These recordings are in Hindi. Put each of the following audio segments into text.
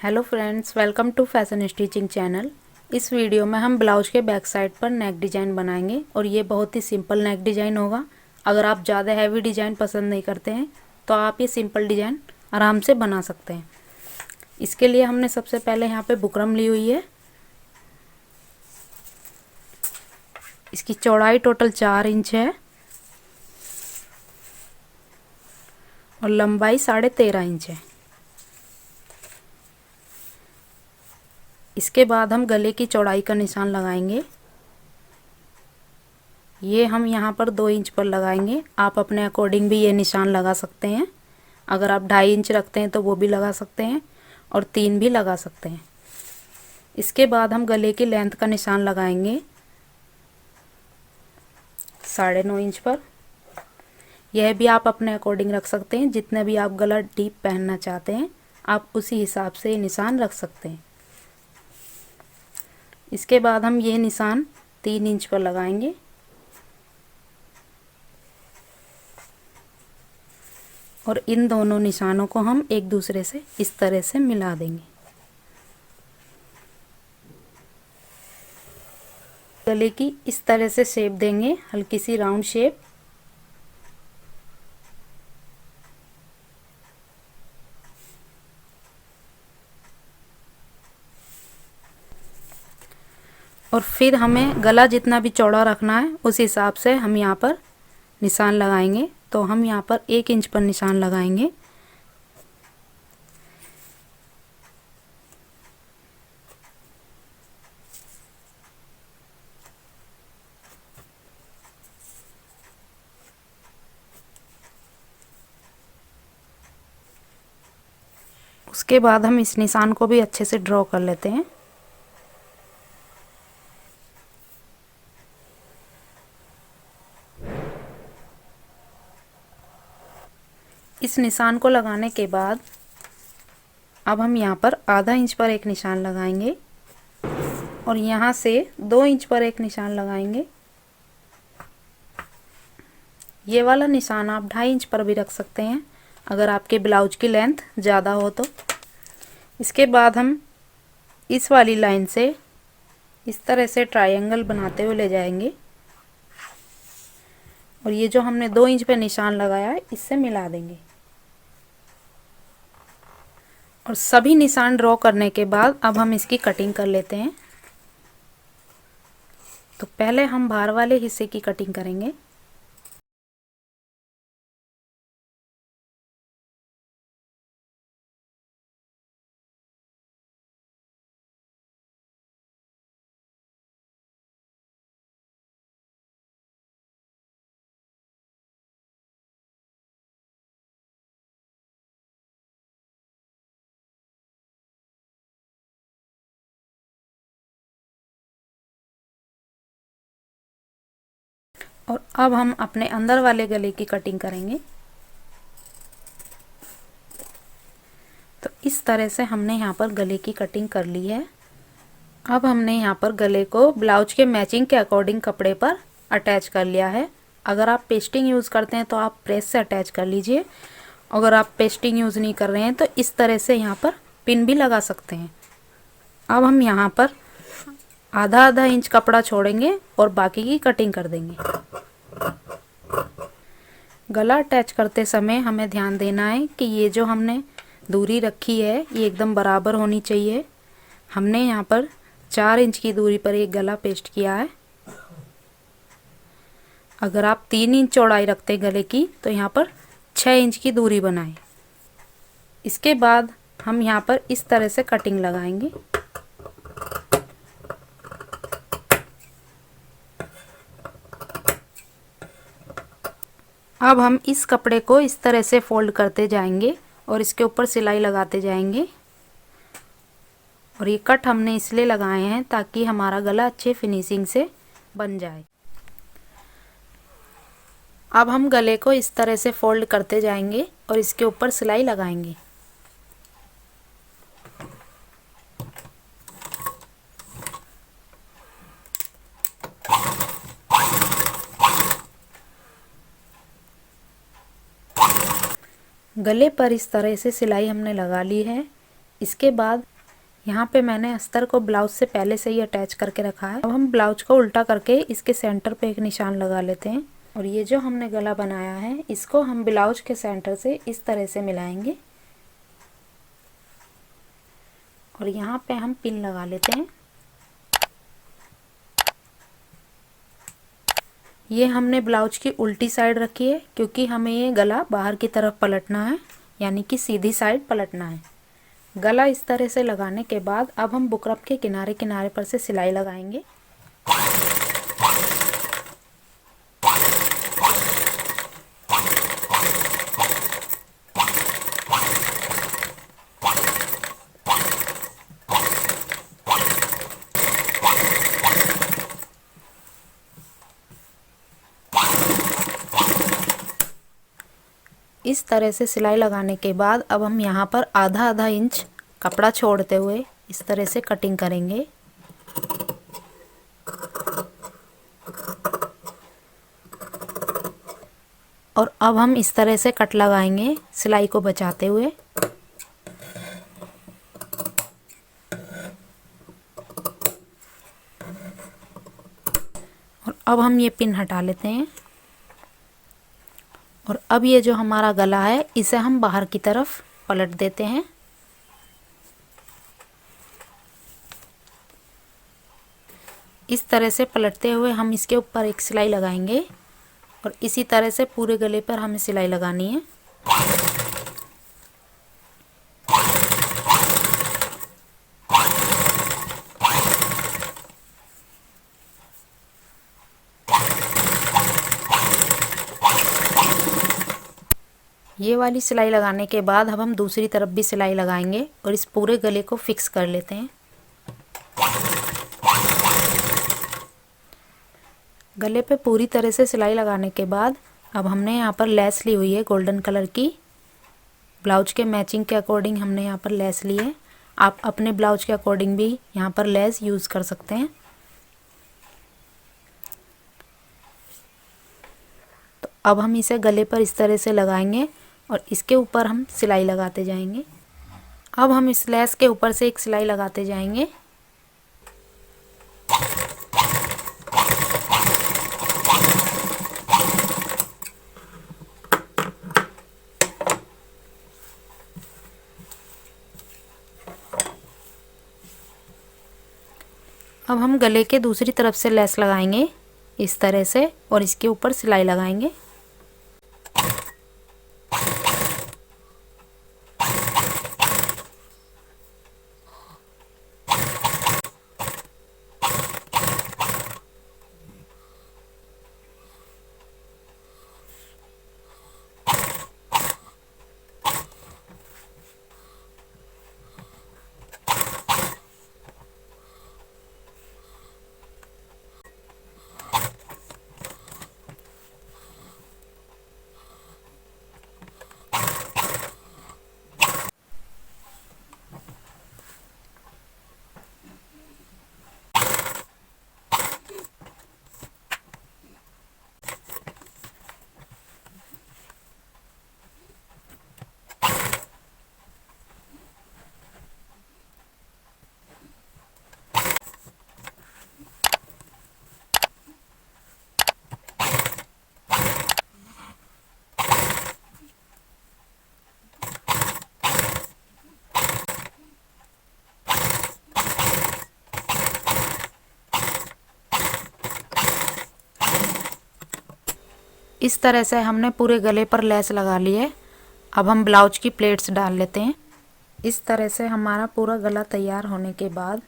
Hello friends, welcome to fashion stitching channel. इस वीडियो में हम ब्लाउज के बैक साइड पर नेक डिज़ाइन बनाएंगे और ये बहुत ही सिंपल नेक डिज़ाइन होगा। अगर आप ज़्यादा हैवी डिज़ाइन पसंद नहीं करते हैं तो आप ये सिंपल डिज़ाइन आराम से बना सकते हैं। इसके लिए हमने सबसे पहले यहाँ पे बुकरम ली हुई है। इसकी चौड़ाई टोटल 4 इंच है और लंबाई 13.5 इंच है। इसके बाद हम गले की चौड़ाई का निशान लगाएंगे। ये हम यहाँ पर 2 इंच पर लगाएंगे। आप अपने अकॉर्डिंग भी ये निशान लगा सकते हैं। अगर आप 2.5 इंच रखते हैं तो वो भी लगा सकते हैं और 3 भी लगा सकते हैं। इसके बाद हम गले की लेंथ का निशान लगाएंगे 9.5 इंच पर। यह भी आप अपने अकॉर्डिंग रख सकते हैं। जितने भी आप गला डीप पहनना चाहते हैं आप उसी हिसाब से ये निशान रख सकते हैं। इसके बाद हम ये निशान 3 इंच पर लगाएंगे और इन दोनों निशानों को हम एक दूसरे से इस तरह से मिला देंगे। गले की इस तरह से शेप देंगे, हल्की सी राउंड शेप। और फिर हमें गला जितना भी चौड़ा रखना है उस हिसाब से हम यहाँ पर निशान लगाएंगे। तो हम यहाँ पर 1 इंच पर निशान लगाएंगे। उसके बाद हम इस निशान को भी अच्छे से ड्रॉ कर लेते हैं। इस निशान को लगाने के बाद अब हम यहाँ पर आधा इंच पर एक निशान लगाएंगे और यहाँ से 2 इंच पर एक निशान लगाएंगे। ये वाला निशान आप 2.5 इंच पर भी रख सकते हैं अगर आपके ब्लाउज की लेंथ ज़्यादा हो तो। इसके बाद हम इस वाली लाइन से इस तरह से ट्रायंगल बनाते हुए ले जाएंगे और ये जो हमने 2 इंच पे निशान लगाया है इससे मिला देंगे। और सभी निशान ड्रॉ करने के बाद अब हम इसकी कटिंग कर लेते हैं। तो पहले हम बाहर वाले हिस्से की कटिंग करेंगे। और अब हम अपने अंदर वाले गले की कटिंग करेंगे। तो इस तरह से हमने यहाँ पर गले की कटिंग कर ली है। अब हमने यहाँ पर गले को ब्लाउज के मैचिंग के अकॉर्डिंग कपड़े पर अटैच कर लिया है। अगर आप पेस्टिंग यूज़ करते हैं तो आप प्रेस से अटैच कर लीजिए। अगर आप पेस्टिंग यूज़ नहीं कर रहे हैं तो इस तरह से यहाँ पर पिन भी लगा सकते हैं। अब हम यहाँ पर आधा आधा इंच कपड़ा छोड़ेंगे और बाकी की कटिंग कर देंगे। गला अटैच करते समय हमें ध्यान देना है कि ये जो हमने दूरी रखी है ये एकदम बराबर होनी चाहिए। हमने यहाँ पर 4 इंच की दूरी पर एक गला पेस्ट किया है। अगर आप 3 इंच चौड़ाई रखते हैं गले की तो यहाँ पर 6 इंच की दूरी बनाएं। इसके बाद हम यहाँ पर इस तरह से कटिंग लगाएंगे। अब हम इस कपड़े को इस तरह से फोल्ड करते जाएंगे और इसके ऊपर सिलाई लगाते जाएंगे। और ये कट हमने इसलिए लगाए हैं ताकि हमारा गला अच्छे फिनिशिंग से बन जाए। अब हम गले को इस तरह से फोल्ड करते जाएंगे और इसके ऊपर सिलाई लगाएंगे। गले पर इस तरह से सिलाई हमने लगा ली है। इसके बाद यहाँ पे मैंने अस्तर को ब्लाउज से पहले से ही अटैच करके रखा है। अब हम ब्लाउज को उल्टा करके इसके सेंटर पे एक निशान लगा लेते हैं और ये जो हमने गला बनाया है इसको हम ब्लाउज के सेंटर से इस तरह से मिलाएंगे और यहाँ पे हम पिन लगा लेते हैं। ये हमने ब्लाउज की उल्टी साइड रखी है क्योंकि हमें ये गला बाहर की तरफ पलटना है, यानी कि सीधी साइड पलटना है। गला इस तरह से लगाने के बाद अब हम बुकरम के किनारे किनारे पर से सिलाई लगाएंगे। इस तरह से सिलाई लगाने के बाद अब हम यहाँ पर आधा आधा इंच कपड़ा छोड़ते हुए इस तरह से कटिंग करेंगे। और अब हम इस तरह से कट लगाएंगे सिलाई को बचाते हुए। और अब हम ये पिन हटा लेते हैं और अब ये जो हमारा गला है इसे हम बाहर की तरफ पलट देते हैं। इस तरह से पलटते हुए हम इसके ऊपर एक सिलाई लगाएंगे और इसी तरह से पूरे गले पर हमें सिलाई लगानी है। ये वाली सिलाई लगाने के बाद अब हम दूसरी तरफ भी सिलाई लगाएंगे और इस पूरे गले को फिक्स कर लेते हैं। गले पे पूरी तरह से सिलाई लगाने के बाद अब हमने यहाँ पर लेस ली हुई है गोल्डन कलर की। ब्लाउज के मैचिंग के अकॉर्डिंग हमने यहाँ पर लेस ली है। आप अपने ब्लाउज के अकॉर्डिंग भी यहाँ पर लेस यूज़ कर सकते हैं। तो अब हम इसे गले पर इस तरह से लगाएंगे और इसके ऊपर हम सिलाई लगाते जाएंगे। अब हम इस लेस के ऊपर से एक सिलाई लगाते जाएंगे। अब हम गले के दूसरी तरफ से लेस लगाएंगे इस तरह से और इसके ऊपर सिलाई लगाएंगे। इस तरह से हमने पूरे गले पर लेस लगा ली है। अब हम ब्लाउज की प्लेट्स डाल लेते हैं। इस तरह से हमारा पूरा गला तैयार होने के बाद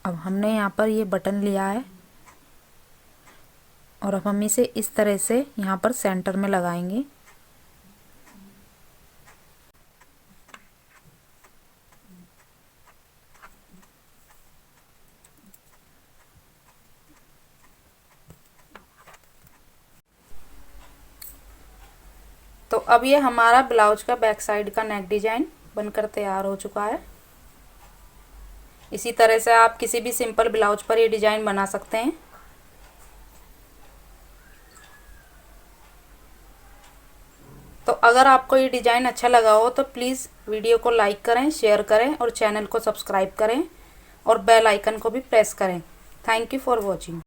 अब हमने यहाँ पर ये बटन लिया है और अब हम इसे इस तरह से यहाँ पर सेंटर में लगाएंगे। तो अब ये हमारा ब्लाउज का बैक साइड का नेक डिजाइन बनकर तैयार हो चुका है। इसी तरह से आप किसी भी सिंपल ब्लाउज पर ये डिजाइन बना सकते हैं। तो तो अगर आपको ये डिज़ाइन अच्छा लगा हो तो प्लीज़ वीडियो को लाइक करें, शेयर करें और चैनल को सब्सक्राइब करें और बेल आइकन को भी प्रेस करें। Thank you for watching.